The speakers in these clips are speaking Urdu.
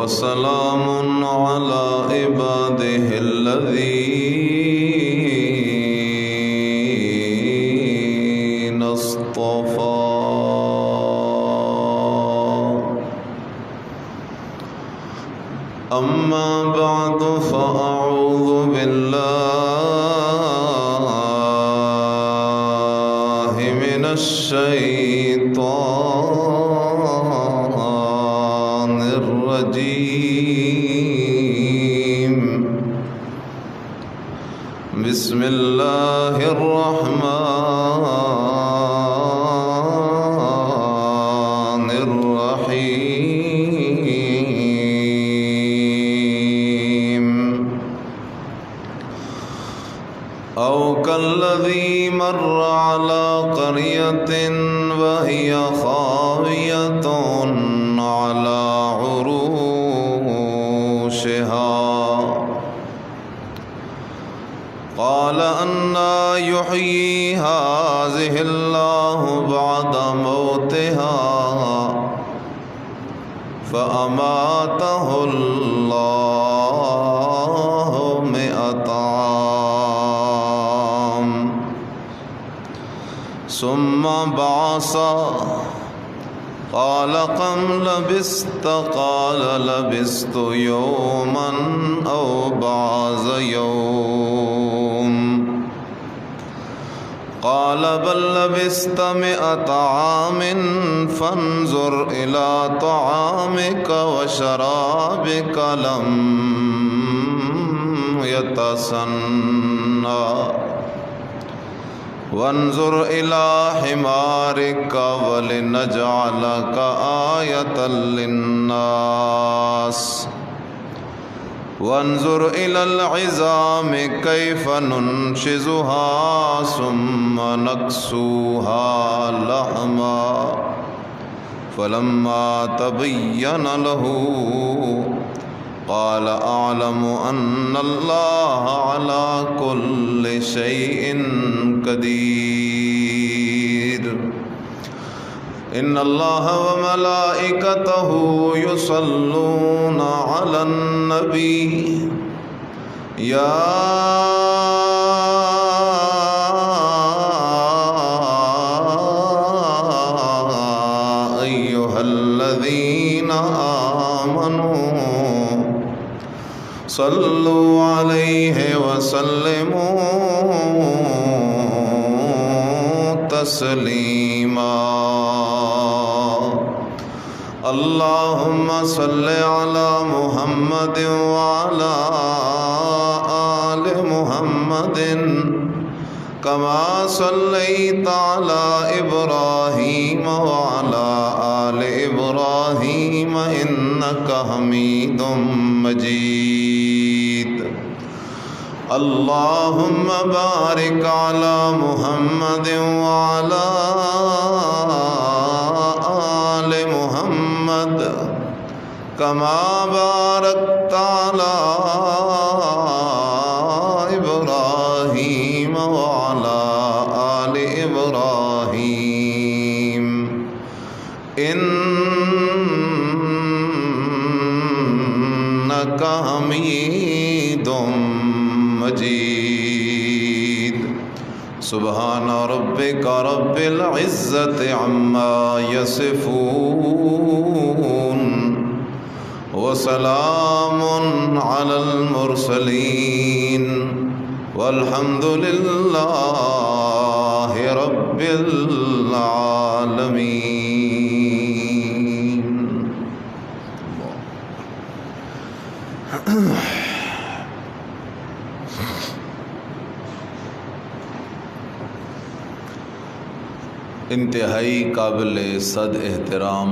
وسلام على عباده الذين اصطفى أما بعد فأعوذ بالله من الشيطان الرجيم بسم الله الرحمن الرحيم أو كالذي مر على قرية وهي خاوية على عروشها قال أنى يحيي هذه الله بعد موتها فأماته الله 100 عام ثم بعث قال كم لبثت قال لبثت يوما أو بعض يوم قال بل لبثت 100 عام فانظر إلى طعامك وشرابك لم يتسنى وانظر إلى حمارك ولنجعلك آية للناس وانظر إلى العظام كيف ننشزها ثم نكسوها لحما فلما تبين له قال أعلم أن الله على كل شيء قدير إن الله وملائكته يصلون على النبي يا أيها الذين آمنوا صلوا عليه وسلموا تسليما اللهم صل على محمد وعلى آل محمد كما صليت على إبراهيم وعلى آل إبراهيم إنك حميد مجيد اللهم بارك على محمد وعلى آل محمد كما باركت على إبراهيم وعلى آل إبراهيم إنك حميد مجيد سبحان ربك رب العزة عما يصفون وسلام على المرسلين والحمد لله رب العالمين. انتہائی قابل صد احترام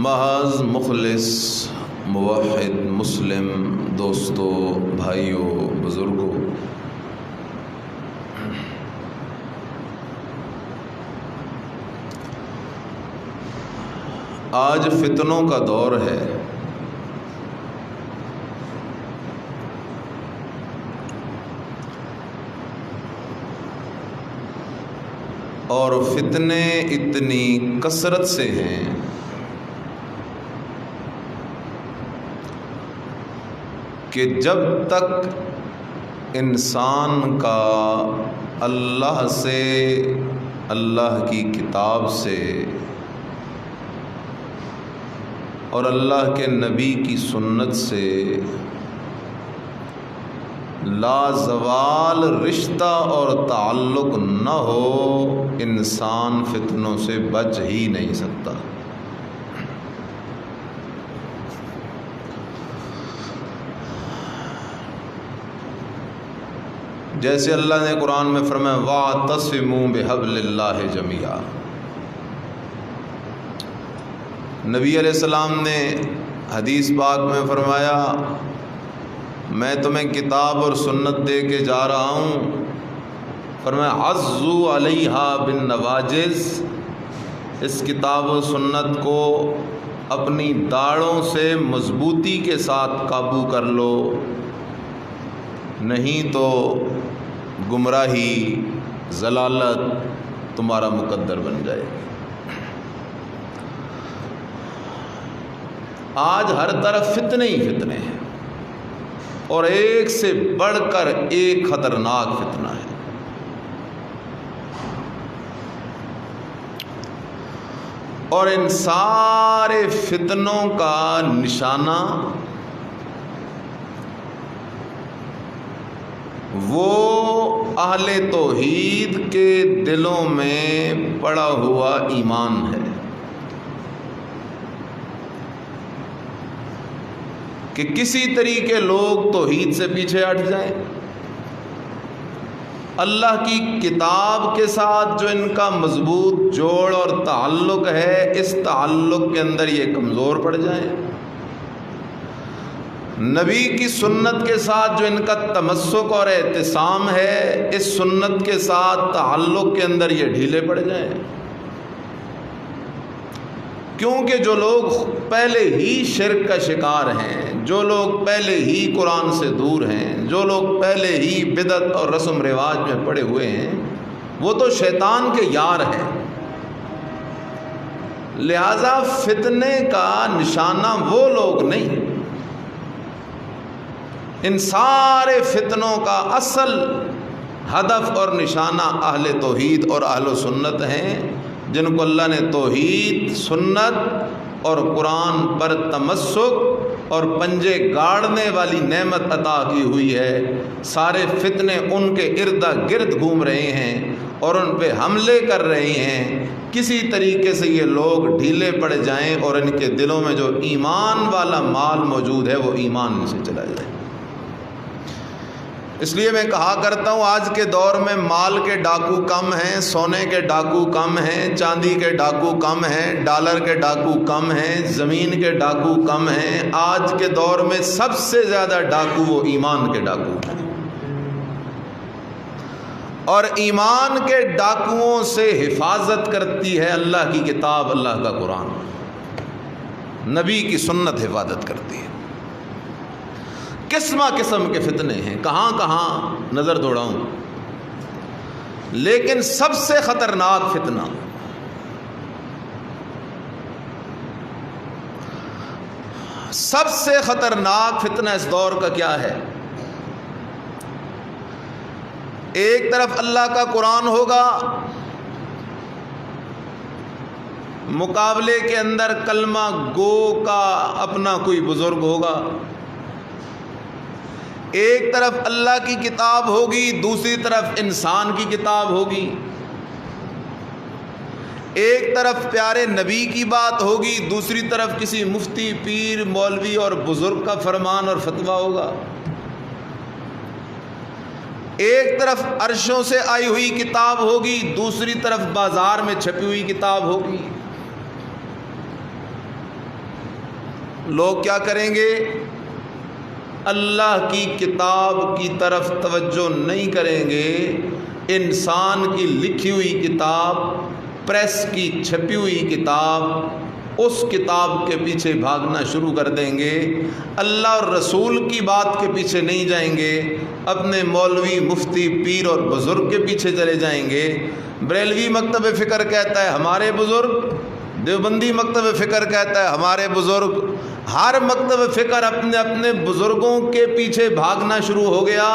محض مخلص موحد مسلم دوستو بھائیوں بزرگوں، آج فتنوں کا دور ہے۔ اور فتنے اتنی کثرت سے ہیں کہ جب تک انسان کا اللہ سے، اللہ کی کتاب سے اور اللہ کے نبی کی سنت سے لازوال رشتہ اور تعلق نہ ہو، انسان فتنوں سے بچ ہی نہیں سکتا۔ جیسے اللہ نے قرآن میں فرمایا وَاعْتَصِمُوا بِحَبْلِ اللَّهِ جَمِيعًا۔ نبی علیہ السلام نے حدیث پاک میں فرمایا میں تمہیں کتاب اور سنت دے کے جا رہا ہوں، فرمایا عَضُّوا عَلَيْهَا بِالنَّوَاجِذِ، اس کتاب و سنت کو اپنی داڑھوں سے مضبوطی کے ساتھ قابو کر لو، نہیں تو گمراہی، ضلالت تمہارا مقدر بن جائے گی۔ آج ہر طرف فتنے ہی فتنے ہیں، اور ایک سے بڑھ کر ایک خطرناک فتنہ ہے۔ اور ان سارے فتنوں کا نشانہ وہ اہل توحید کے دلوں میں پڑا ہوا ایمان ہے کہ کسی طریقے لوگ توحید سے پیچھے ہٹ جائیں، اللہ کی کتاب کے ساتھ جو ان کا مضبوط جوڑ اور تعلق ہے، اس تعلق کے اندر یہ کمزور پڑ جائیں، نبی کی سنت کے ساتھ جو ان کا تمسک اور اعتصام ہے، اس سنت کے ساتھ تعلق کے اندر یہ ڈھیلے پڑ جائیں، کیونکہ جو لوگ پہلے ہی شرک کا شکار ہیں، جو لوگ پہلے ہی قرآن سے دور ہیں، جو لوگ پہلے ہی بدعت اور رسم رواج میں پڑے ہوئے ہیں، وہ تو شیطان کے یار ہیں۔ لہذا فتنے کا نشانہ وہ لوگ نہیں، ان سارے فتنوں کا اصل ہدف اور نشانہ اہل توحید اور اہل سنت ہیں، جن کو اللہ نے توحید، سنت اور قرآن پر تمسک اور پنجے گاڑنے والی نعمت عطا کی ہوئی ہے۔ سارے فتنے ان کے ارد گرد گھوم رہے ہیں اور ان پہ حملے کر رہے ہیں، کسی طریقے سے یہ لوگ ڈھیلے پڑ جائیں اور ان کے دلوں میں جو ایمان والا مال موجود ہے وہ ایمان سے چلا جائے۔ اس لیے میں کہا کرتا ہوں آج کے دور میں مال کے ڈاکو کم ہیں، سونے کے ڈاکو کم ہیں، چاندی کے ڈاکو کم ہیں، ڈالر کے ڈاکو کم ہیں، زمین کے ڈاکو کم ہیں۔ آج کے دور میں سب سے زیادہ ڈاکو وہ ایمان کے ڈاکو ہیں، اور ایمان کے ڈاکوؤں سے حفاظت کرتی ہے اللہ کی کتاب، اللہ کا قرآن، نبی کی سنت حفاظت کرتی ہے۔ قسمہ قسم کے فتنے ہیں، کہاں کہاں نظر دوڑاؤں، لیکن سب سے خطرناک فتنہ اس دور کا کیا ہے؟ ایک طرف اللہ کا قرآن ہوگا، مقابلے کے اندر کلمہ گو کا اپنا کوئی بزرگ ہوگا، ایک طرف اللہ کی کتاب ہوگی، دوسری طرف انسان کی کتاب ہوگی، ایک طرف پیارے نبی کی بات ہوگی، دوسری طرف کسی مفتی، پیر، مولوی اور بزرگ کا فرمان اور فتویٰ ہوگا، ایک طرف عرشوں سے آئی ہوئی کتاب ہوگی، دوسری طرف بازار میں چھپی ہوئی کتاب ہوگی۔ لوگ کیا کریں گے؟ اللہ کی کتاب کی طرف توجہ نہیں کریں گے، انسان کی لکھی ہوئی کتاب، پریس کی چھپی ہوئی کتاب، اس کتاب کے پیچھے بھاگنا شروع کر دیں گے، اللہ اور رسول کی بات کے پیچھے نہیں جائیں گے، اپنے مولوی مفتی پیر اور بزرگ کے پیچھے چلے جائیں گے۔ بریلوی مکتب فکر کہتا ہے ہمارے بزرگ، دیوبندی مکتب فکر کہتا ہے ہمارے بزرگ، ہر مکتب فکر اپنے اپنے بزرگوں کے پیچھے بھاگنا شروع ہو گیا۔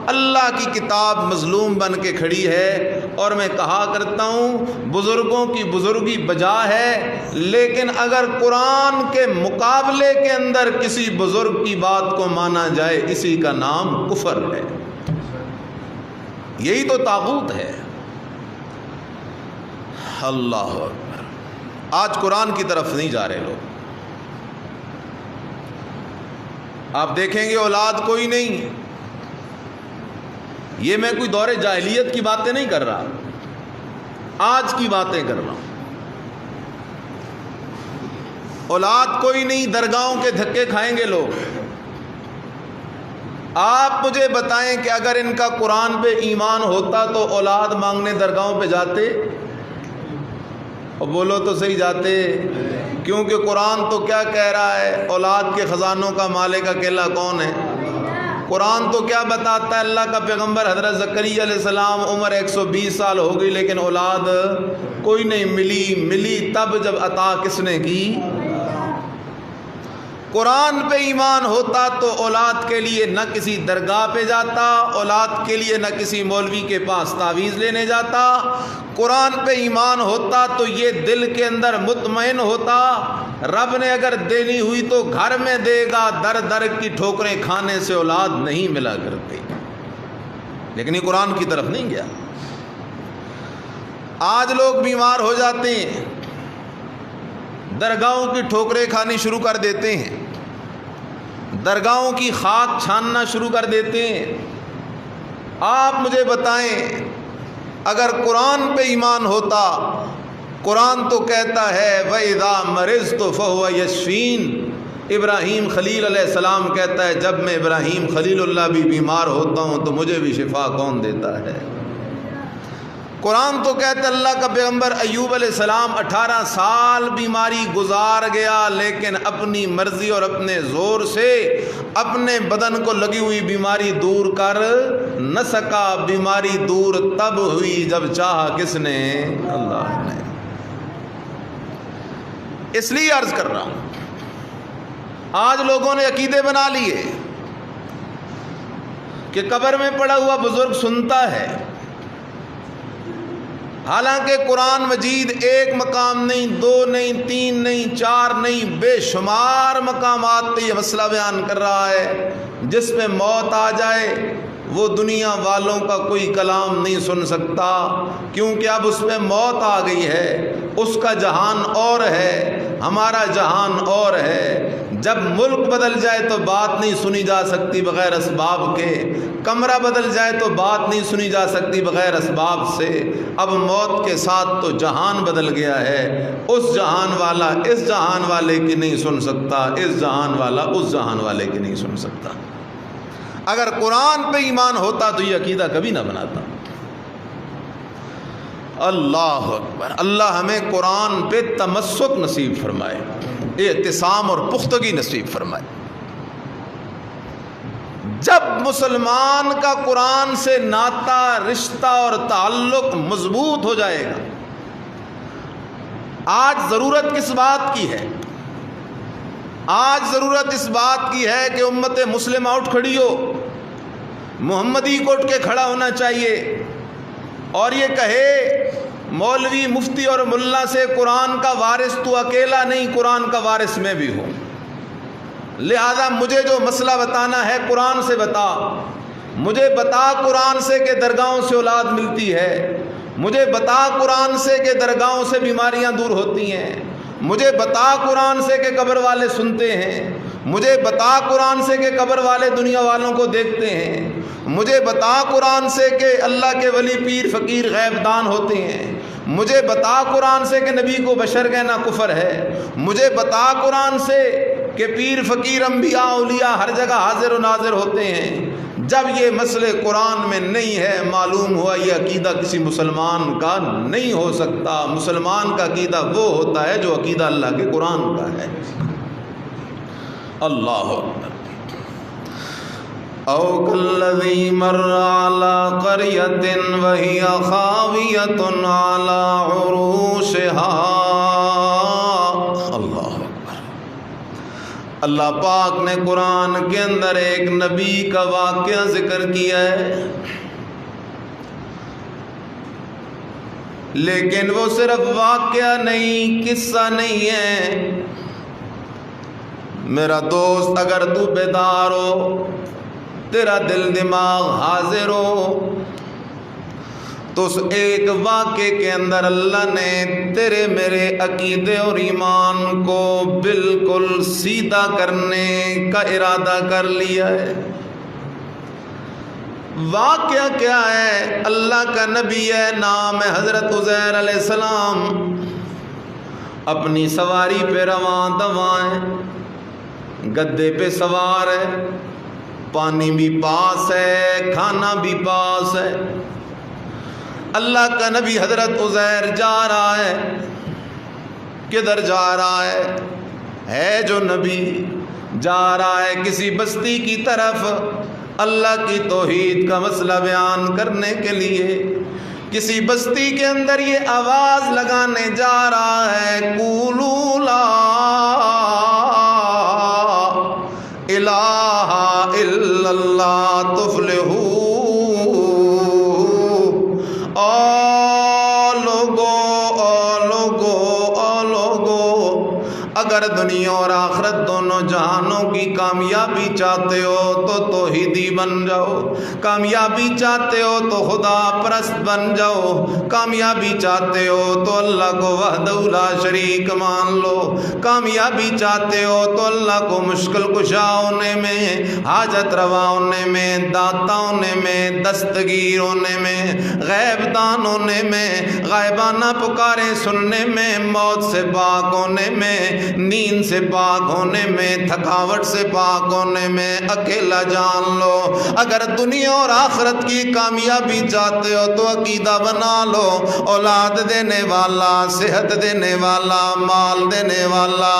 اللہ کی کتاب مظلوم بن کے کھڑی ہے، اور میں کہا کرتا ہوں بزرگوں کی بزرگی بجا ہے، لیکن اگر قرآن کے مقابلے کے اندر کسی بزرگ کی بات کو مانا جائے، اسی کا نام کفر ہے۔ یہی تو طاغوت ہے۔ اللہ اکبر۔ آج قرآن کی طرف نہیں جا رہے لوگ۔ آپ دیکھیں گے اولاد کوئی نہیں۔ یہ میں کوئی دور جاہلیت کی باتیں نہیں کر رہا، آج کی باتیں کر رہا ہوں۔ اولاد کوئی نہیں، درگاہوں کے دھکے کھائیں گے لوگ۔ آپ مجھے بتائیں کہ اگر ان کا قرآن پہ ایمان ہوتا تو اولاد مانگنے درگاہوں پہ جاتے؟ اور بولو تو صحیح، جاتے؟ کیونکہ قرآن تو کیا کہہ رہا ہے؟ اولاد کے خزانوں کا مالک اکیلا کون ہے؟ قرآن تو کیا بتاتا ہے؟ اللہ کا پیغمبر حضرت زکریا علیہ السلام عمر 120 سال ہو گئی لیکن اولاد کوئی نہیں ملی تب جب عطا کس نے کی؟ قرآن پہ ایمان ہوتا تو اولاد کے لیے نہ کسی درگاہ پہ جاتا، اولاد کے لیے نہ کسی مولوی کے پاس تعویذ لینے جاتا۔ قرآن پہ ایمان ہوتا تو یہ دل کے اندر مطمئن ہوتا، رب نے اگر دینی ہوئی تو گھر میں دے گا، در در کی ٹھوکریں کھانے سے اولاد نہیں ملا کرتی۔ لیکن یہ قرآن کی طرف نہیں گیا۔ آج لوگ بیمار ہو جاتے ہیں، درگاہوں کی ٹھوکریں کھانی شروع کر دیتے ہیں، درگاہوں کی خاک چھاننا شروع کر دیتے ہیں۔ آپ مجھے بتائیں اگر قرآن پہ ایمان ہوتا، قرآن تو کہتا ہے وَإِذَا مَرِضْتُ فَهُوَ يَشْفِينِ۔ ابراہیم خلیل علیہ السلام کہتا ہے جب میں ابراہیم خلیل اللہ بھی بیمار ہوتا ہوں تو مجھے بھی شفا کون دیتا ہے؟ قرآن تو کہتا ہے اللہ کا پیغمبر ایوب علیہ السلام 18 سال بیماری گزار گیا لیکن اپنی مرضی اور اپنے زور سے اپنے بدن کو لگی ہوئی بیماری دور کر نہ سکا۔ بیماری دور تب ہوئی جب چاہا کس نے؟ اللہ نے۔ اس لیے عرض کر رہا ہوں آج لوگوں نے عقیدے بنا لیے کہ قبر میں پڑا ہوا بزرگ سنتا ہے، حالانکہ قرآن مجید ایک مقام نہیں، 2 نہیں، 3 نہیں، 4 نہیں، بے شمار مقامات پہ یہ مسئلہ بیان کر رہا ہے۔ جس میں موت آ جائے وہ دنیا والوں کا کوئی کلام نہیں سن سکتا، کیونکہ اب اس میں موت آ گئی ہے، اس کا جہان اور ہے، ہمارا جہان اور ہے۔ جب ملک بدل جائے تو بات نہیں سنی جا سکتی بغیر اسباب کے، کمرہ بدل جائے تو بات نہیں سنی جا سکتی بغیر اسباب سے۔ اب موت کے ساتھ تو جہان بدل گیا ہے، اس جہان والا اس جہان والے کی نہیں سن سکتا، اس جہان والا اس جہان والے کی نہیں سن سکتا۔ اگر قرآن پہ ایمان ہوتا تو یہ عقیدہ کبھی نہ بناتا۔ اللہ اکبر۔ اللہ ہمیں قرآن پہ تمسک نصیب فرمائے، اعتصام اور پختگی نصیب فرمائے۔ جب مسلمان کا قرآن سے ناطہ، رشتہ اور تعلق مضبوط ہو جائے گا۔ آج ضرورت کس بات کی ہے؟ آج ضرورت اس بات کی ہے کہ امت مسلمہ اٹھ کھڑی ہو، محمدی کو اٹھ کے کھڑا ہونا چاہیے اور یہ کہے مولوی مفتی اور ملا سے قرآن کا وارث تو اکیلا نہیں، قرآن کا وارث میں بھی ہوں، لہذا مجھے جو مسئلہ بتانا ہے قرآن سے بتا، مجھے بتا قرآن سے کہ درگاہوں سے اولاد ملتی ہے، مجھے بتا قرآن سے کہ درگاہوں سے بیماریاں دور ہوتی ہیں، مجھے بتا قرآن سے کہ قبر والے سنتے ہیں، مجھے بتا قرآن سے کہ قبر والے دنیا والوں کو دیکھتے ہیں، مجھے بتا قرآن سے کہ اللہ کے ولی پیر فقیر غیب دان ہوتے ہیں، مجھے بتا قرآن سے کہ نبی کو بشر کہنا کفر ہے، مجھے بتا قرآن سے کہ پیر فقیر انبیاء اولیاء ہر جگہ حاضر و ناظر ہوتے ہیں. جب یہ مسئلے قرآن میں نہیں ہے معلوم ہوا یہ عقیدہ کسی مسلمان کا نہیں ہو سکتا. مسلمان کا عقیدہ وہ ہوتا ہے جو عقیدہ اللہ کے قرآن کا ہے. اللہ اکبر. او کالذی مر علی قریۃ وہی خاویۃ علی عروشها. اللہ اکبر. اللہ پاک نے قرآن کے اندر ایک نبی کا واقعہ ذکر کیا ہے، لیکن وہ صرف واقعہ نہیں، قصہ نہیں ہے. میرا دوست اگر تو بیدار ہو، تیرا دل دماغ حاضر ہو، تو اس ایک واقعے کے اندر اللہ نے تیرے میرے عقیدے اور ایمان کو بالکل سیدھا کرنے کا ارادہ کر لیا ہے. واقعہ کیا ہے؟ اللہ کا نبی ہے، نام ہے حضرت عزیر علیہ السلام. اپنی سواری پہ رواں دواں ہے، گدے پہ سوار ہے، پانی بھی پاس ہے، کھانا بھی پاس ہے. اللہ کا نبی حضرت عزیر جا رہا ہے. کدھر جا رہا ہے جو نبی جا رہا ہے کسی بستی کی طرف، اللہ کی توحید کا مسئلہ بیان کرنے کے لیے. کسی بستی کے اندر یہ آواز لگانے جا رہا ہے، قولوا لا الہ الا اللہ تفلحوا. اگر دنیا اور آخرت دونوں جہانوں کی کامیابی چاہتے ہو تو توحیدی بن جاؤ، کامیابی چاہتے ہو تو خدا پرست بن جاؤ، کامیابی چاہتے ہو تو اللہ کو وحدہ لا شریک مان لو، کامیابی چاہتے ہو تو اللہ کو مشکل کشا ہونے میں، حاجت روا ہونے میں، داتا ہونے میں، دستگیر ہونے میں، غیب دان ہونے میں، غائبانہ پکاریں سننے میں، موت سے پاک ہونے میں، نیند سے پاک ہونے میں، تھکاوٹ سے پاک ہونے میں. اکیلا جان لو اگر دنیا اور آخرت کی کامیابی چاہتے ہو تو عقیدہ بنا لو، اولاد دینے والا، صحت دینے والا، مال دینے والا،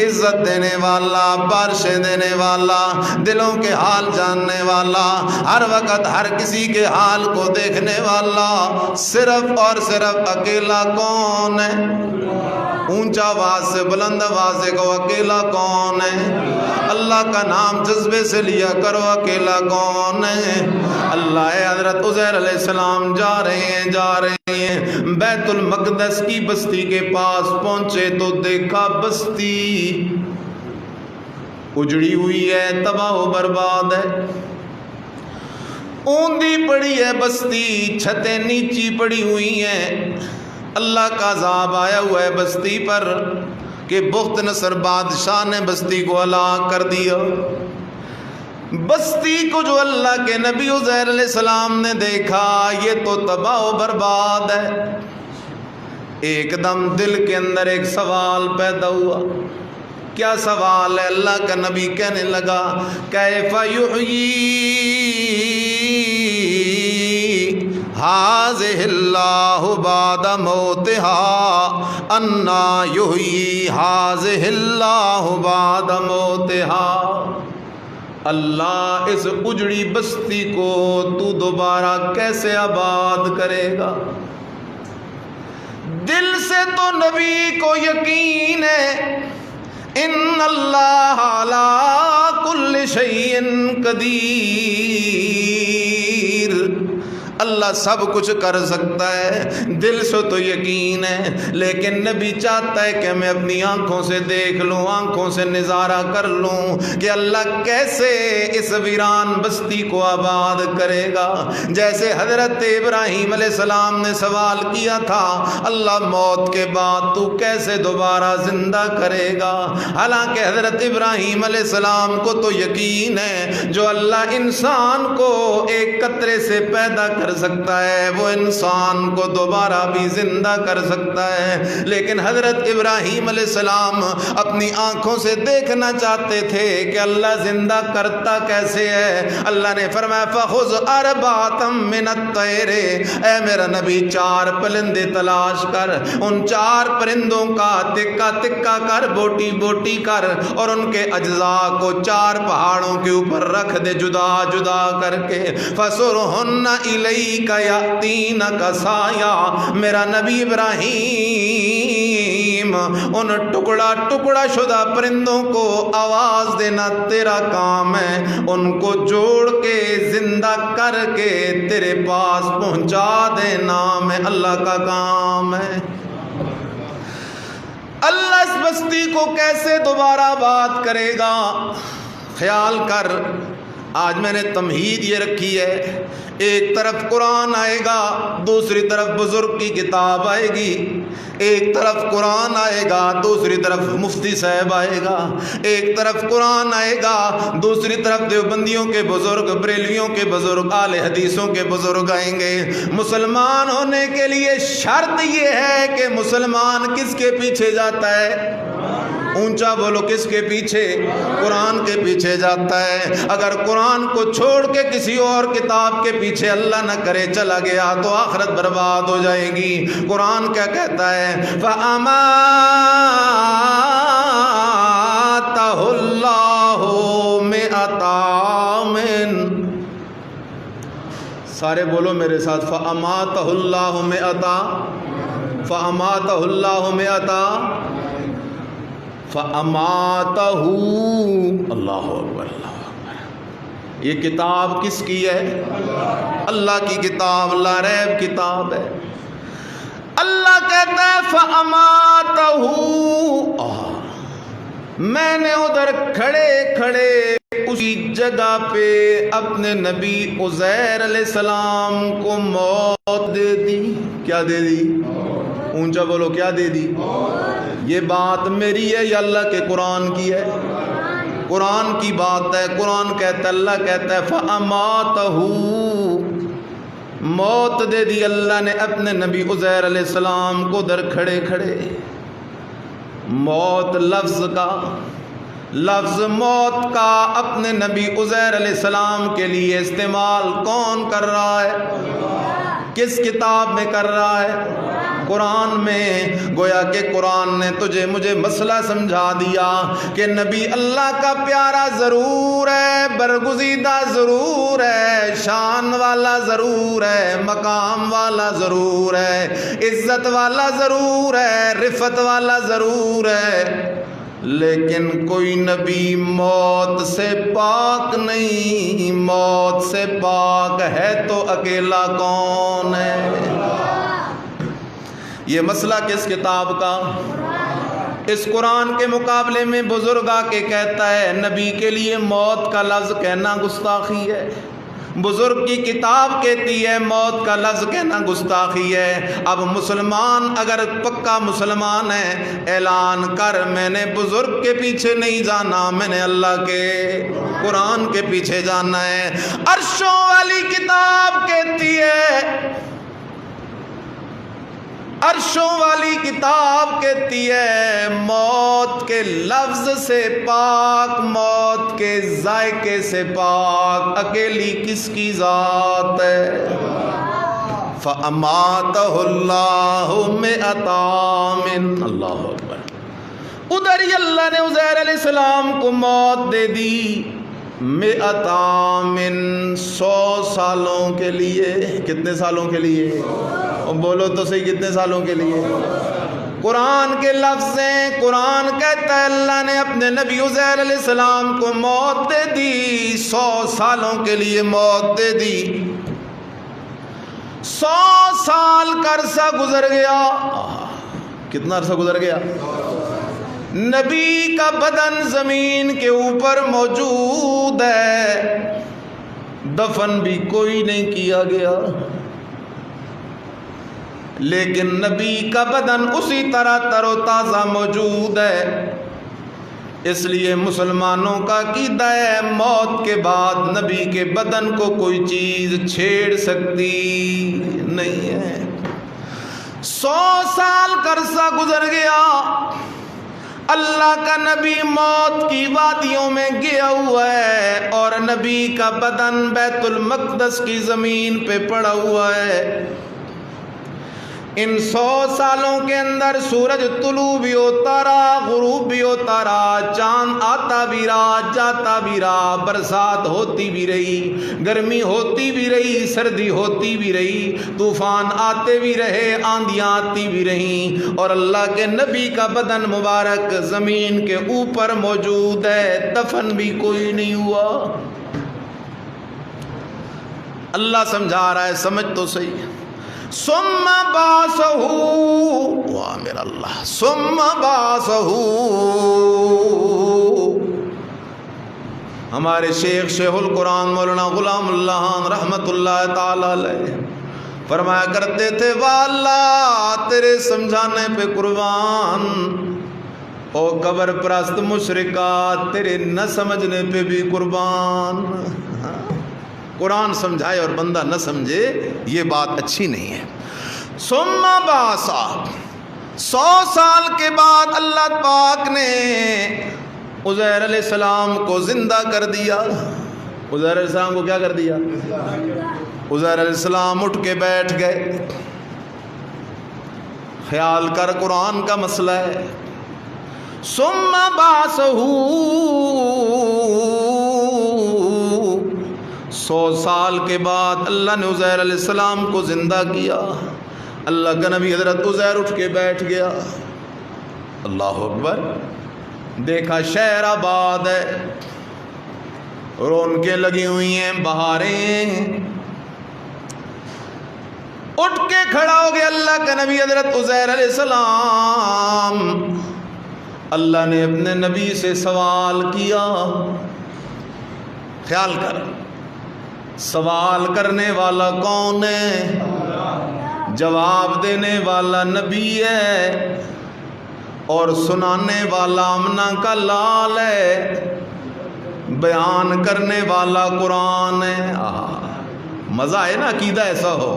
عزت دینے والا، بارشیں دینے والا، دلوں کے حال جاننے والا، ہر وقت ہر کسی کے حال کو دیکھنے والا، صرف اور صرف اکیلا کون ہے؟ اونچا آواز سے بلند آواز سے کہو اکیلا کون ہے؟ اللہ کا نام جذبے سے لیا کرو، اکیلا کون ہے؟ اللہ ہے. حضرت عزیر علیہ السلام جا رہے ہیں بیت المقدس کی بستی کے پاس پہنچے تو دیکھا بستی اجڑی ہوئی ہے، تباہ و برباد ہے، اوندی پڑی ہے بستی، چھتیں نیچی پڑی ہوئی ہیں. اللہ کا عذاب آیا ہوا ہے بستی پر کہ بخت نصر بادشاہ نے بستی کو ہلاک کر دیا. بستی کو جو اللہ کے نبی عزیر علیہ السلام نے دیکھا یہ تو تباہ و برباد ہے. ایک دم دل کے اندر ایک سوال پیدا ہوا. کیا سوال ہے؟ اللہ کا نبی کہنے لگا کیف یحیی ھذہ اللہ بعد موتہا انا یحیی ھذہ اللہ بعد موتہا. اللہ اس اجڑی بستی کو تو دوبارہ کیسے آباد کرے گا؟ دل سے تو نبی کو یقین ہے ان اللہ علی کل شیء قدیر، اللہ سب کچھ کر سکتا ہے، دل سے تو یقین ہے، لیکن نبی چاہتا ہے کہ میں اپنی آنکھوں سے دیکھ لوں، آنکھوں سے نظارہ کر لوں کہ اللہ کیسے اس ویران بستی کو آباد کرے گا. جیسے حضرت ابراہیم علیہ السلام نے سوال کیا تھا اللہ موت کے بعد تو کیسے دوبارہ زندہ کرے گا. حالانکہ حضرت ابراہیم علیہ السلام کو تو یقین ہے جو اللہ انسان کو ایک قطرے سے پیدا کر کر سکتا ہے، وہ انسان کو دوبارہ بھی زندہ کر سکتا ہے۔ لیکن حضرت ابراہیم علیہ السلام اپنی آنکھوں سے دیکھنا چاہتے تھے کہ اللہ زندہ کرتا کیسے ہے۔ اللہ نے فرمایا فَخُذْ أَرْبَعَةً مِّنَ الطَّيْرِ، اے میرا نبی 4 پرندے تلاش کر، ان 4 پرندوں کا تکہ تکہ کر، بوٹی بوٹی کر، اور ان کے اجزاء کو 4 پہاڑوں کے اوپر رکھ دے جدا جدا کر کے۔ فَسُرْهُنَّ إِلَيْكَ يَأْتِينَكَ سَعْيًا، میرا نبی ابراہیم ان ٹکڑا ٹکڑا شدہ پرندوں کو آواز دینا تیرا کام ہے، ان کو جوڑ کے زندہ کر کے تیرے پاس پہنچا دینا میں اللہ کا کام ہے۔ اللہ اس بستی کو کیسے دوبارہ بات کرے گا؟ خیال کر، آج میں نے تمہید یہ رکھی ہے، ایک طرف قرآن آئے گا، دوسری طرف بزرگ کی کتاب آئے گی، ایک طرف قرآن آئے گا، دوسری طرف مفتی صاحب آئے گا، ایک طرف قرآن آئے گا، دوسری طرف دیوبندیوں کے بزرگ، بریلویوں کے بزرگ، اہل حدیثوں کے بزرگ آئیں گے۔ مسلمان ہونے کے لیے شرط یہ ہے کہ مسلمان کس کے پیچھے جاتا ہے؟ اونچا بولو، کس کے پیچھے؟ قرآن کے پیچھے جاتا ہے۔ اگر قرآن کو چھوڑ کے کسی اور کتاب کے پیچھے اللہ نہ کرے چلا گیا تو آخرت برباد ہو جائے گی۔ قرآن کیا کہتا ہے؟ فَأَمَاتَهُ اللَّهُ مِئَةَ عَامٍ، سارے بولو میرے ساتھ، فَأَمَاتَهُ اللَّهُ مِئَةَ، فَأَمَاتَهُ اللَّهُ مِئَةَ، فَأَمَاتَهُ، اللہ اکبر اللہ اکبر۔ یہ کتاب کس کی ہے؟ اللہ کی کتاب، لا ریب کتاب ہے۔ اللہ کہتا ہے فَأَمَاتَهُ، میں نے ادھر کھڑے کھڑے اسی جگہ پہ اپنے نبی عزیر علیہ السلام کو موت دے دی۔ کیا دے دی؟ اونچا بولو، کیا دے دی؟ یہ بات میری ہے یا اللہ کے قرآن کی ہے؟ قرآن کی بات ہے۔ قرآن کہتا ہے، اللہ کہتا ہے فَأَمَاتَهُ، موت دے دی اللہ نے اپنے نبی عزیر علیہ السلام کو در کھڑے کھڑے۔ موت لفظ موت کا اپنے نبی عزیر علیہ السلام کے لیے استعمال کون کر رہا ہے؟ کس کتاب میں کر رہا ہے؟ قرآن میں۔ گویا کہ قرآن نے تجھے مجھے مسئلہ سمجھا دیا کہ نبی اللہ کا پیارا ضرور ہے، برگزیدہ ضرور ہے، شان والا ضرور ہے، مقام والا ضرور ہے، عزت والا ضرور ہے، رفعت والا ضرور ہے، لیکن کوئی نبی موت سے پاک نہیں۔ موت سے پاک ہے تو اکیلا کون ہے؟ یہ مسئلہ کس کتاب کا؟ اس قرآن کے مقابلے میں بزرگ آ کے کہتا ہے نبی کے لیے موت کا لفظ کہنا گستاخی ہے۔ بزرگ کی کتاب کہتی ہے موت کا لفظ کہنا گستاخی ہے۔ اب مسلمان اگر پکا مسلمان ہے، اعلان کر میں نے بزرگ کے پیچھے نہیں جانا، میں نے اللہ کے قرآن کے پیچھے جانا ہے۔ عرشوں والی کتاب کہتی ہے، عرشوں والی کتاب کہتی ہے موت کے لفظ سے پاک، موت کے ذائقے سے پاک اکیلی کس کی ذات ہے؟ فَأَمَاتَهُ اللَّهُ مِئَةَ عَامٍ، اللہ اکبر۔ ادھر ہی اللہ نے عزیر علیہ السلام کو موت دے دی، 100 عام، 100 سالوں کے لیے۔ کتنے سالوں کے لیے؟ بولو تو صحیح، کتنے سالوں کے لیے؟ قرآن کے لفظ ہیں۔ قرآن کہتا ہے اللہ نے اپنے نبی عزیر علیہ السلام کو موت دے دی، 100 سالوں کے لیے موت دے دی۔ 100 سال کا عرصہ گزر گیا۔ کتنا عرصہ گزر گیا؟ نبی کا بدن زمین کے اوپر موجود ہے، دفن بھی کوئی نہیں کیا گیا، لیکن نبی کا بدن اسی طرح تر و تازہ موجود ہے۔ اس لیے مسلمانوں کا عقیدہ ہے موت کے بعد نبی کے بدن کو کوئی چیز چھیڑ سکتی نہیں ہے۔ 100 سال کا عرصہ گزر گیا، اللہ کا نبی موت کی وادیوں میں گیا ہوا ہے اور نبی کا بدن بیت المقدس کی زمین پہ پڑا ہوا ہے۔ ان 100 سالوں کے اندر سورج طلوع بھی ہوتا رہا، غروب بھی ہوتا رہا، چاند آتا بھی رہا، جاتا بھی رہا، برسات ہوتی بھی رہی، گرمی ہوتی بھی رہی، سردی ہوتی بھی رہی، طوفان آتے بھی رہے، آندیاں آتی بھی رہیں، اور اللہ کے نبی کا بدن مبارک زمین کے اوپر موجود ہے، دفن بھی کوئی نہیں ہوا۔ اللہ سمجھا رہا ہے، سمجھ تو صحیح۔ ثم بعثہ، واہ میرا اللہ، ثم بعثہ، ہمارے شیخ القرآن مولانا غلام اللہ رحمت اللہ تعالی علیہ فرمایا کرتے تھے، واہ اللہ تیرے سمجھانے پہ قربان، او قبر پرست مشرکات تیرے نہ سمجھنے پہ بھی قربان۔ قرآن سمجھائے اور بندہ نہ سمجھے یہ بات اچھی نہیں ہے۔ ثم بعثا، 100 سال کے بعد اللہ پاک نے عزیر علیہ السلام کو زندہ کر دیا۔ عزیر علیہ السلام کو کیا کر دیا؟ عزیر علیہ السلام اٹھ کے بیٹھ گئے۔ خیال کر، قرآن کا مسئلہ ہے۔ ثم بعثہ، 100 سال کے بعد اللہ نے عزیر علیہ السلام کو زندہ کیا۔ اللہ کا نبی حضرت عزیر اٹھ کے بیٹھ گیا۔ اللہ اکبر، دیکھا شہر آباد ہے، رونقیں لگی ہوئی ہیں، بہاریں، اٹھ کے کھڑا ہو گیا اللہ کا نبی حضرت عزیر علیہ السلام۔ اللہ نے اپنے نبی سے سوال کیا۔ خیال کر، سوال کرنے والا کون ہے؟ جواب دینے والا نبی ہے اور سنانے والا آمنہ کا لال ہے، بیان کرنے والا قرآن ہے۔ مزہ ہے نا عقیدہ ایسا ہو۔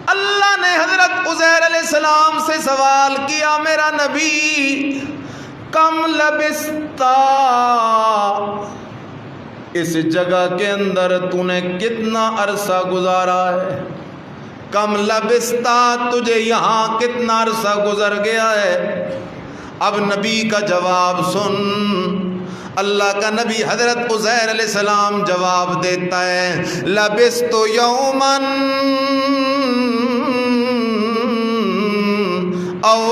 اللہ نے حضرت عزیر علیہ السلام سے سوال کیا، میرا نبی کم لبستا، اس جگہ کے اندر تو نے کتنا عرصہ گزارا ہے؟ کم لبستا، تجھے یہاں کتنا عرصہ گزر گیا ہے؟ اب نبی کا جواب سن۔ اللہ کا نبی حضرت عزیر علیہ السلام جواب دیتا ہے، لبست یومن او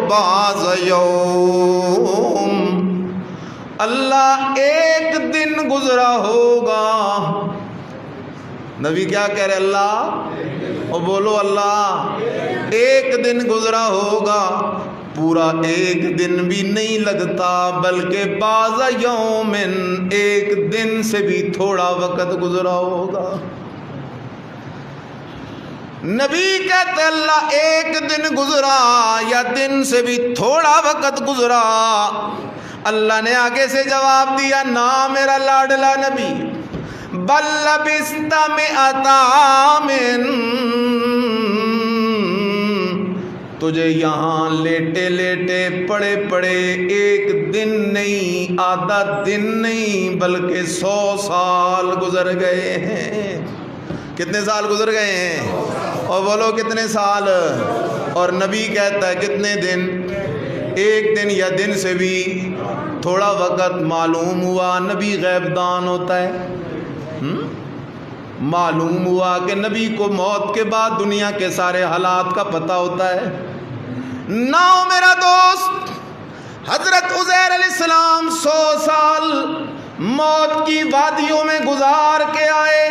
بعض یوم، اللہ ایک دن گزرا ہوگا۔ نبی کیا کہہ رہے؟ اللہ، اور بولو اللہ، ایک دن گزرا ہوگا۔ پورا ایک دن بھی نہیں لگتا، بلکہ بعض یومن، ایک دن سے بھی تھوڑا وقت گزرا ہوگا۔ نبی کہتے اللہ ایک دن گزرا یا دن سے بھی تھوڑا وقت گزرا؟ اللہ نے آگے سے جواب دیا، نا میرا لاڈلا نبی، بل لبست مئۃ عام، تجھے یہاں لیٹے لیٹے پڑے پڑے ایک دن نہیں، آدھا دن نہیں، بلکہ 100 سال گزر گئے ہیں۔ کتنے سال گزر گئے ہیں؟ اور بولو کتنے سال؟ اور نبی کہتا ہے کتنے دن؟ ایک دن یا دن سے بھی تھوڑا وقت۔ معلوم ہوا نبی غیب دان ہوتا ہے۔ معلوم ہوا کہ نبی کو موت کے بعد دنیا کے سارے حالات کا پتہ ہوتا ہے۔ نہ میرا دوست، حضرت عزیر علیہ السلام 100 سال موت کی وادیوں میں گزار کے آئے،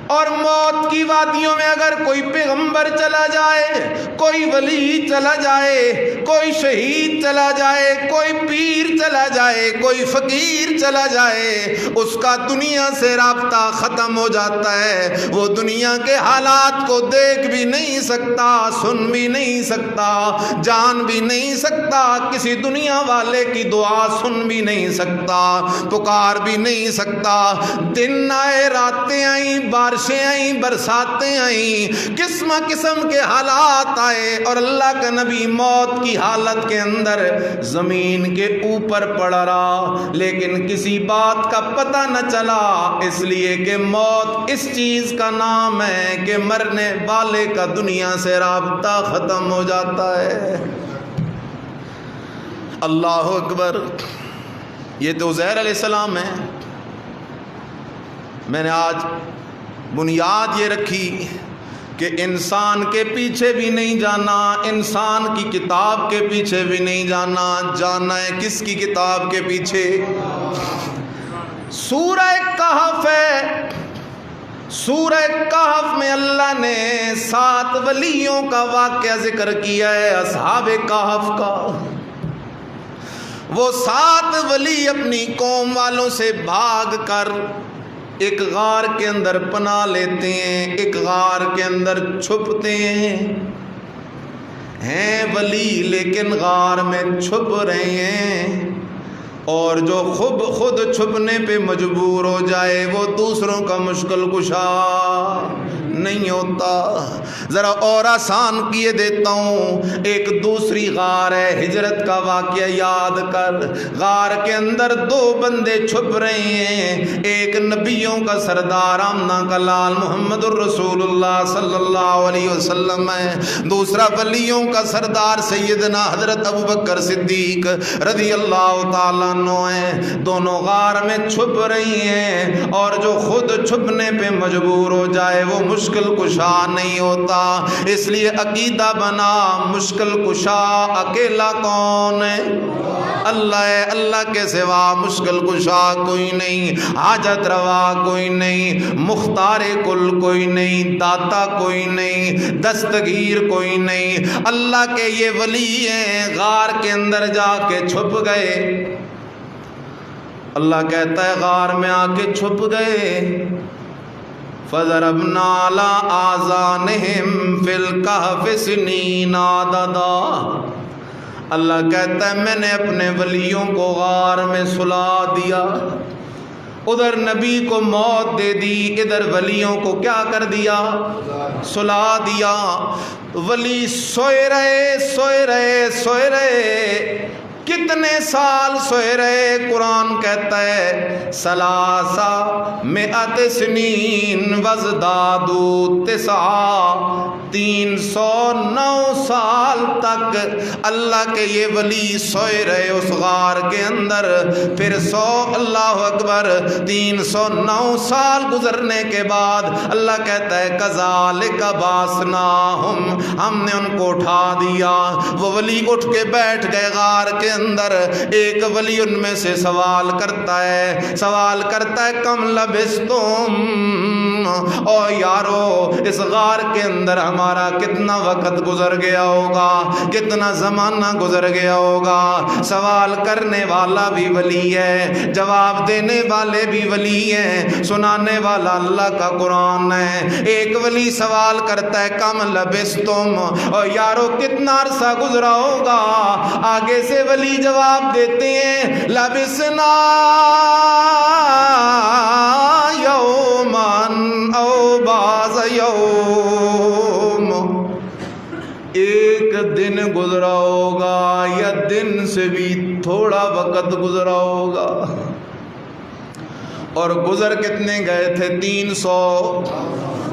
اور موت موت کی وادیوں میں اگر کوئی پیغمبر چلا جائے، کوئی ولی چلا جائے، کوئی شہید چلا جائے، کوئی پیر چلا جائے، کوئی فقیر چلا جائے، اس کا دنیا سے رابطہ ختم ہو جاتا ہے۔ وہ دنیا کے حالات کو دیکھ بھی نہیں سکتا، سن بھی نہیں سکتا، جان بھی نہیں سکتا، کسی دنیا والے کی دعا سن بھی نہیں سکتا، پکار بھی نہیں سکتا۔ دن آئے، راتیں آئیں، بارشیں آئیں، برساتیں آئیں، قسم قسم کے حالات آئے، اور اللہ کا نبی موت کی حالت کے اندر زمین کے اوپر پڑا رہا، لیکن کسی بات کا پتہ نہ چلا، اس لیے کہ موت اس چیز کا نام ہے کہ مرنے والے کا دنیا سے رابطہ ختم ہو جاتا ہے۔ اللہ اکبر۔ یہ تو عزیر علیہ السلام ہے۔ میں نے آج بنیاد یہ رکھی کہ انسان کے پیچھے بھی نہیں جانا، انسان کی کتاب کے پیچھے بھی نہیں جانا، جانا ہے کس کی کتاب کے پیچھے؟ سورہ کہف ہے۔ سورہ کہف میں اللہ نے 7 ولیوں کا واقعہ ذکر کیا ہے، اصحاب کہف کا۔ وہ 7 ولی اپنی قوم والوں سے بھاگ کر ایک غار کے اندر پناہ لیتے ہیں، ایک غار کے اندر چھپتے ہیں ولی، لیکن غار میں چھپ رہے ہیں، اور جو خود چھپنے پہ مجبور ہو جائے وہ دوسروں کا مشکل کشا نہیں ہوتا۔ ذرا اور آسان کیے دیتا ہوں، ایک دوسری غار ہے، ہجرت کا واقعہ یاد کر۔ غار کے اندر 2 بندے چھپ رہے ہیں، ایک نبیوں کا سردار آمنہ کا لال محمد الرسول اللہ صلی اللہ علیہ وسلم ہے، دوسرا ولیوں کا سردار سیدنا حضرت ابوبکر صدیق رضی اللہ تعالیٰ عنہ ہیں۔ دونوں غار میں چھپ رہی ہیں، اور جو خود چھپنے پہ مجبور ہو جائے وہ مشکل کشا نہیں ہوتا۔ اس لیے عقیدہ بنا، مشکل کشا اکیلا کون ہے؟ اللہ ہے، اللہ کے سوا مشکل کشا کوئی نہیں، حاجت روا کوئی نہیں، مختار کل کوئی نہیں، داتا کوئی نہیں، دستگیر کوئی نہیں۔ اللہ کے یہ ولی ہیں، غار کے اندر جا کے چھپ گئے۔ اللہ کہتا ہے غار میں آ کے چھپ گئے۔ فَضَرَبْنَا عَلَىٰ آذَانِهِمْ فِي الْكَهْفِ سِنِينَ عَدَدًا۔ اللہ کہتا ہے میں نے اپنے ولیوں کو غار میں سلا دیا، ادھر نبی کو موت دے دی، ادھر ولیوں کو کیا کر دیا؟ سلا دیا۔ ولی سوئے رہے، کتنے سال سوئے رہے؟ قرآن کہتا ہے 300 سنین وازدادوا 9، 309 سال تک اللہ کے یہ ولی سوئے رہے اس غار کے اندر۔ پھر اللہ اکبر 309 سال گزرنے کے بعد اللہ کہتا ہے کذالک بعثناہم، ہم نے ان کو اٹھا دیا۔ وہ ولی اٹھ کے بیٹھ گئے غار کے اندر۔ ایک ولی ان میں سے سوال کرتا ہے کم لبستم، او یارو اس غار کے اندر ہمارا کتنا وقت گزر گیا ہوگا، کتنا زمانہ گزر گیا ہوگا۔ سوال کرنے والا بھی ولی ہے، جواب دینے والے بھی ولی ہیں، سنانے والا اللہ کا قرآن ہے۔ ایک ولی سوال کرتا ہے کم لبستم، او یارو کتنا عرصہ گزرا ہوگا۔ آگے سے ولی جواب دیتے ہیں لبسنا یومن او بعض یوم، ایک دن گزرا ہوگا یا دن سے بھی تھوڑا وقت گزرا ہوگا۔ اور گزر کتنے گئے تھے؟ 300،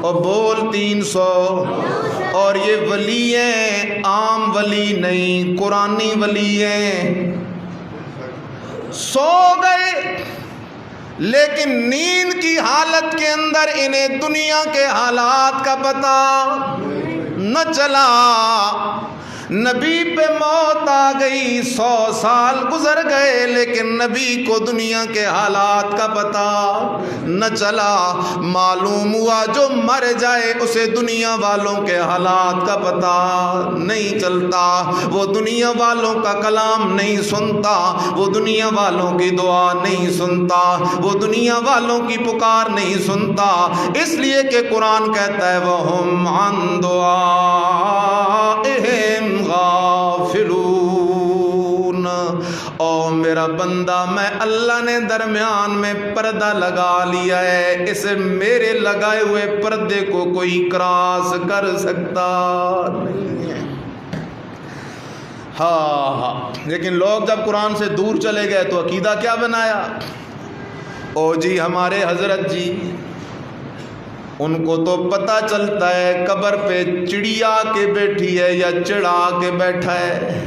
اور بول 300۔ اور یہ ولی ہیں، عام ولی نہیں، قرآنی ولی ہیں۔ سو گئے لیکن نیند کی حالت کے اندر انہیں دنیا کے حالات کا پتہ نہ چلا۔ نبی پہ موت آ گئی، 100 سال گزر گئے، لیکن نبی کو دنیا کے حالات کا پتہ نہ چلا۔ معلوم ہوا جو مر جائے اسے دنیا والوں کے حالات کا پتہ نہیں چلتا، وہ دنیا والوں کا کلام نہیں سنتا، وہ دنیا والوں کی دعا نہیں سنتا، وہ دنیا والوں کی پکار نہیں سنتا، اس لیے کہ قرآن کہتا ہے وَهُمْ عَنْ دُعَائِهِمْ غافلون۔ او میرا بندہ، میں اللہ نے درمیان میں پردہ لگا لیا ہے، اس میرے لگائے ہوئے پردے کو کوئی کراس کر سکتا نہیں ہے۔ ہاں، لیکن لوگ جب قرآن سے دور چلے گئے تو عقیدہ کیا بنایا؟ او جی ہمارے حضرت جی، ان کو تو پتہ چلتا ہے قبر پہ چڑیا کے بیٹھی ہے یا چڑا کے بیٹھا ہے۔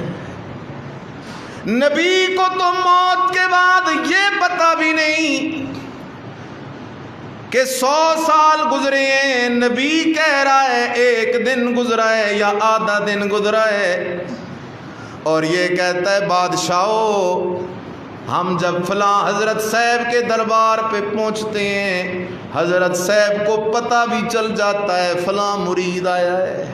نبی کو تو موت کے بعد یہ پتہ بھی نہیں کہ 100 سال گزرے ہیں، نبی کہہ رہا ہے 1 دن گزرا ہے یا آدھا دن گزرا ہے، اور یہ کہتا ہے بادشاہو، ہم جب فلاں حضرت صاحب کے دربار پہ پہنچتے ہیں، حضرت صاحب کو پتہ بھی چل جاتا ہے فلاں مرید آیا ہے،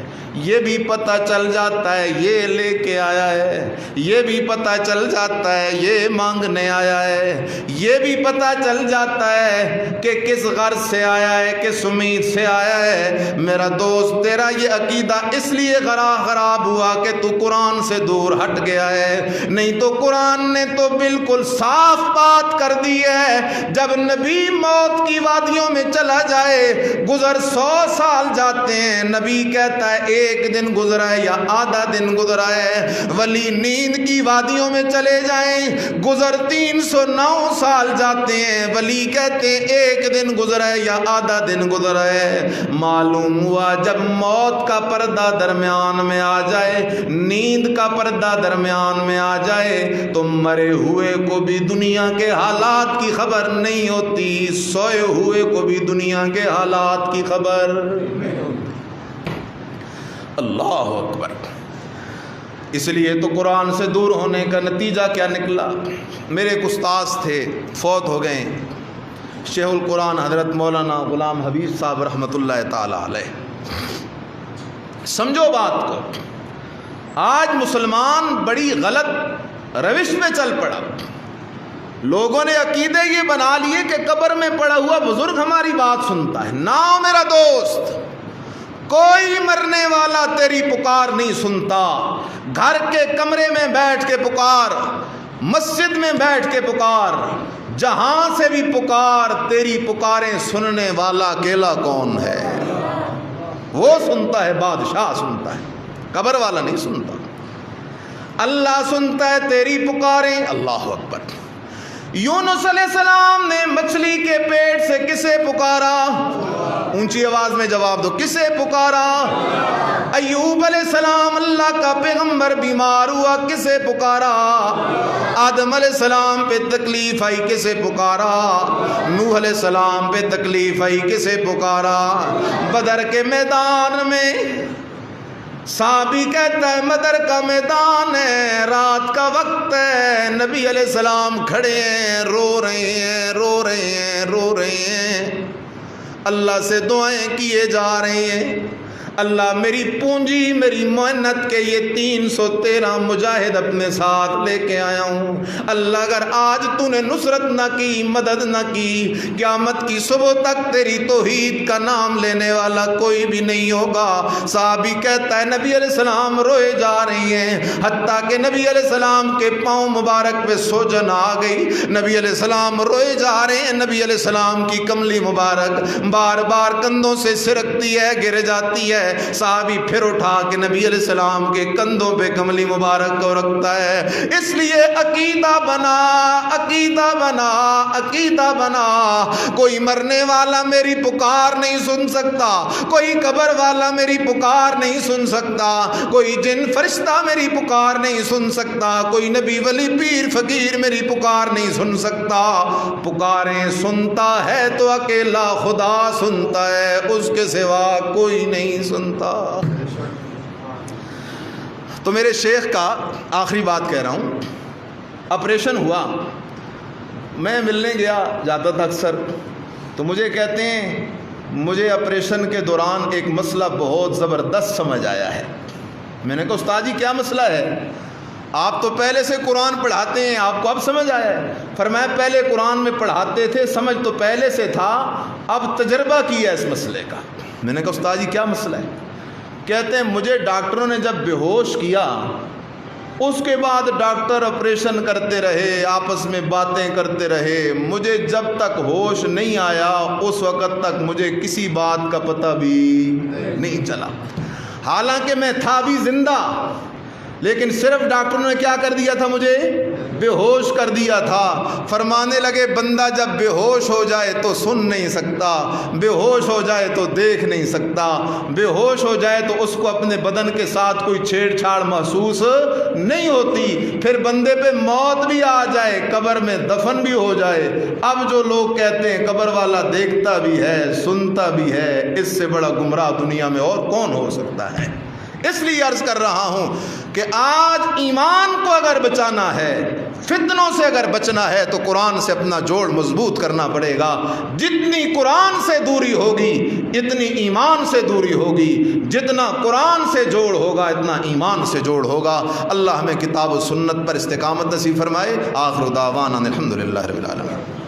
یہ بھی پتہ چل جاتا ہے یہ لے کے آیا ہے، یہ بھی پتہ چل جاتا ہے یہ مانگنے آیا ہے، یہ بھی پتہ چل جاتا ہے کہ کس غرض سے آیا ہے، کس امید سے آیا ہے۔ میرا دوست، تیرا یہ عقیدہ اس لیے خراب ہوا کہ تو قرآن سے دور ہٹ گیا ہے، نہیں تو قرآن نے تو بالکل صاف بات کر دی ہے، جب نبی موت کی وادیوں میں چلا جائے، گزر 100 سال جاتے ہیں، نبی کہتا ہے 1 دن گزرا ہے یا آدھا دن گزرا ہے، ولی نیند کی وادیوں میں چلے جائیں، گزر 309 سال جاتے ہیں، ولی کہتے ہیں 1 دن گزرا ہے یا آدھا دن گزرا ہے۔ معلوم ہوا جب موت کا پردہ درمیان میں آ جائے، نیند کا پردہ درمیان میں آ جائے، تو مرے ہوئے کو بھی دنیا کے حالات کی خبر نہیں ہوتی، سوئے ہوئے کو بھی دنیا کے حالات کی خبر نہیں ہوتی۔ اللہ اکبر۔ اس لیے تو قرآن سے دور ہونے کا نتیجہ کیا نکلا؟ میرے ایک استاذ تھے، فوت ہو گئے، شیخ القرآن حضرت مولانا غلام حبیب صاحب رحمۃ اللہ تعالی علیہ۔ سمجھو بات کو، آج مسلمان بڑی غلط روش میں چل پڑا، لوگوں نے عقیدے یہ بنا لیے کہ قبر میں پڑا ہوا بزرگ ہماری بات سنتا ہے۔ نہ میرا دوست، کوئی مرنے والا تیری پکار نہیں سنتا، گھر کے کمرے میں بیٹھ کے پکار، مسجد میں بیٹھ کے پکار، جہاں سے بھی پکار، تیری پکاریں سننے والا اکیلا کون ہے؟ وہ سنتا ہے، بادشاہ سنتا ہے، قبر والا نہیں سنتا۔ اللہ سنتا ہے تیری پکاریں۔ اللہ اکبر۔ یونس علیہ السلام نے مچھلی کے پیٹ سے کسے پکارا؟ اونچی آواز میں جواب دو، کسے پکارا؟ ایوب علیہ السلام اللہ کا پیغمبر بیمار ہوا، کسے پکارا؟ آدم علیہ السلام پہ تکلیف آئی، کسے پکارا؟ نوح علیہ السلام پہ تکلیف آئی، کسے پکارا؟ بدر کے میدان میں صحابی کہتا ہے بدر کا میدان ہے، رات کا وقت ہے، نبی علیہ السلام کھڑے ہیں، رو رہے ہیں، رو رہے ہیں، رو رہے ہیں، اللہ سے دعائیں کیے جا رہے ہیں، اللہ میری پونجی، میری محنت کے یہ 313 مجاہد اپنے ساتھ لے کے آیا ہوں، اللہ اگر آج تو نے نصرت نہ کی، مدد نہ کی، قیامت کی صبح تک تیری توحید کا نام لینے والا کوئی بھی نہیں ہوگا۔ صحابی کہتا ہے نبی علیہ السلام روئے جا رہی ہیں، حتیٰ کہ نبی علیہ السلام کے پاؤں مبارک پہ سوجن آ گئی، نبی علیہ السلام روئے جا رہے ہیں، نبی علیہ السلام کی کملی مبارک بار بار کندھوں سے سرکتی ہے، گر جاتی ہے، صحابی پھر اٹھا کے نبی علیہ السلام کے کندھوں پہ کملی مبارک کو رکھتا ہے۔ اس لیے عقیدہ بنا، عقیدہ بنا، عقیدہ بنا، کوئی مرنے والا میری پکار نہیں سن سکتا، کوئی قبر والا میری پکار نہیں سن سکتا، کوئی جن فرشتہ میری پکار نہیں سن سکتا، کوئی نبی ولی پیر فقیر میری پکار نہیں سن سکتا، پکاریں سنتا ہے تو اکیلا خدا سنتا ہے، اس کے سوا کوئی نہیں سنتا۔ تو میرے شیخ کا آخری بات کہہ رہا ہوں، آپریشن ہوا، میں ملنے گیا جاتا تھا اکثر، تو مجھے کہتے ہیں مجھے آپریشن کے دوران ایک مسئلہ بہت زبردست سمجھ آیا ہے۔ میں نے کہا استاد جی کیا مسئلہ ہے؟ آپ تو پہلے سے قرآن پڑھاتے ہیں، آپ کو اب سمجھ آیا ہے؟ فرمایا پہلے قرآن میں پڑھاتے تھے، سمجھ تو پہلے سے تھا، اب تجربہ کیا اس مسئلے کا۔ میں نے کہا استاد جی کیا مسئلہ ہے؟ کہتے ہیں مجھے ڈاکٹروں نے جب بے ہوش کیا، اس کے بعد ڈاکٹر آپریشن کرتے رہے، آپس میں باتیں کرتے رہے، مجھے جب تک ہوش نہیں آیا اس وقت تک مجھے کسی بات کا پتہ بھی نہیں چلا، حالانکہ میں تھا بھی زندہ، لیکن صرف ڈاکٹروں نے کیا کر دیا تھا؟ مجھے بے ہوش کر دیا تھا۔ فرمانے لگے بندہ جب بے ہوش ہو جائے تو سن نہیں سکتا، بے ہوش ہو جائے تو دیکھ نہیں سکتا، بے ہوش ہو جائے تو اس کو اپنے بدن کے ساتھ کوئی چھیڑ چھاڑ محسوس نہیں ہوتی، پھر بندے پہ موت بھی آ جائے، قبر میں دفن بھی ہو جائے۔ اب جو لوگ کہتے ہیں قبر والا دیکھتا بھی ہے سنتا بھی ہے، اس سے بڑا گمراہ دنیا میں اور کون ہو سکتا ہے؟ اس لیے عرض کر رہا ہوں کہ آج ایمان کو اگر بچانا ہے، فتنوں سے اگر بچنا ہے تو قرآن سے اپنا جوڑ مضبوط کرنا پڑے گا۔ جتنی قرآن سے دوری ہوگی اتنی ایمان سے دوری ہوگی، جتنا قرآن سے جوڑ ہوگا اتنا ایمان سے جوڑ ہوگا۔ اللہ ہمیں کتاب و سنت پر استقامت نصیب فرمائے۔ آخر دعوانا الحمدللہ رب العالمین۔